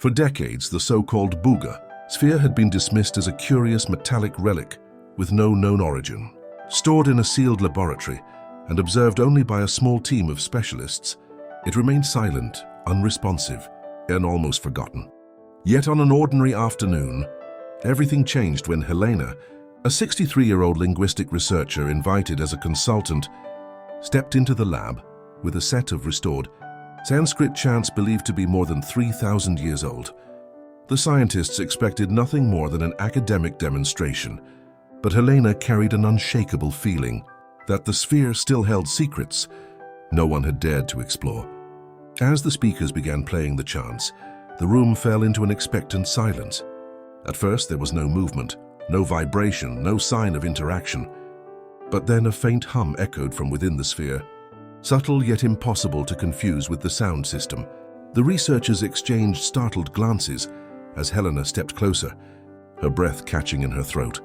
For decades, the so-called Buga sphere had been dismissed as a curious metallic relic with no known origin. Stored in a sealed laboratory and observed only by a small team of specialists, it remained silent, unresponsive, and almost forgotten. Yet on an ordinary afternoon, everything changed when Helena, a 63-year-old linguistic researcher invited as a consultant, stepped into the lab with a set of restored Sanskrit chants believed to be more than 3,000 years old. The scientists expected nothing more than an academic demonstration, but Helena carried an unshakable feeling that the sphere still held secrets no one had dared to explore. As the speakers began playing the chants, the room fell into an expectant silence. At first, there was no movement, no vibration, no sign of interaction. But then a faint hum echoed from within the sphere, subtle yet impossible to confuse with the sound system. The researchers exchanged startled glances as Helena stepped closer, her breath catching in her throat.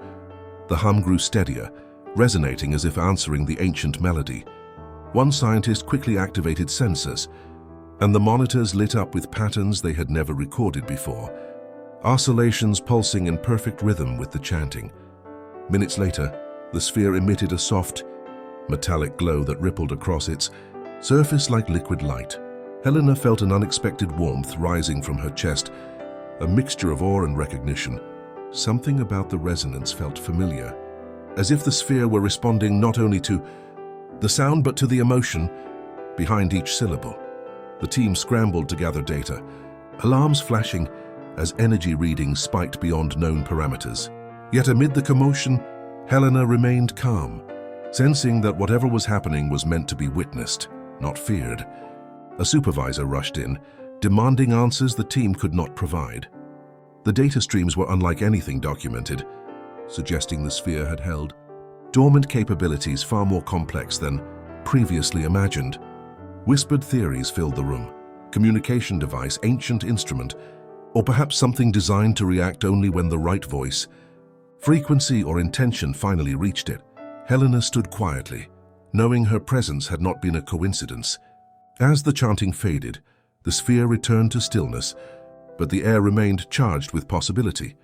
The hum grew steadier, resonating as if answering the ancient melody. One scientist quickly activated sensors, and the monitors lit up with patterns they had never recorded before, oscillations pulsing in perfect rhythm with the chanting. Minutes later, the sphere emitted a soft, metallic glow that rippled across its surface like liquid light. Helena felt an unexpected warmth rising from her chest, a mixture of awe and recognition. Something about the resonance felt familiar, as if the sphere were responding not only to the sound but to the emotion behind each syllable. The team scrambled to gather data, alarms flashing as energy readings spiked beyond known parameters. Yet amid the commotion, Helena remained calm, sensing that whatever was happening was meant to be witnessed, not feared. A supervisor rushed in, demanding answers the team could not provide. The data streams were unlike anything documented, suggesting the sphere had held dormant capabilities far more complex than previously imagined. Whispered theories filled the room: communication device, ancient instrument, or perhaps something designed to react only when the right voice, frequency, or intention finally reached it. Helena stood quietly, knowing her presence had not been a coincidence. As the chanting faded, the sphere returned to stillness, but the air remained charged with possibility.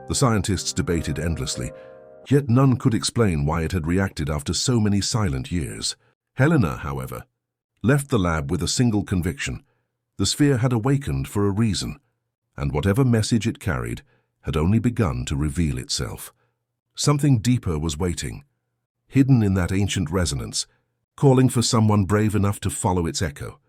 The scientists debated endlessly, yet none could explain why it had reacted after so many silent years. Helena, however, left the lab with a single conviction: the sphere had awakened for a reason, and whatever message it carried had only begun to reveal itself. Something deeper was waiting, hidden in that ancient resonance, calling for someone brave enough to follow its echo.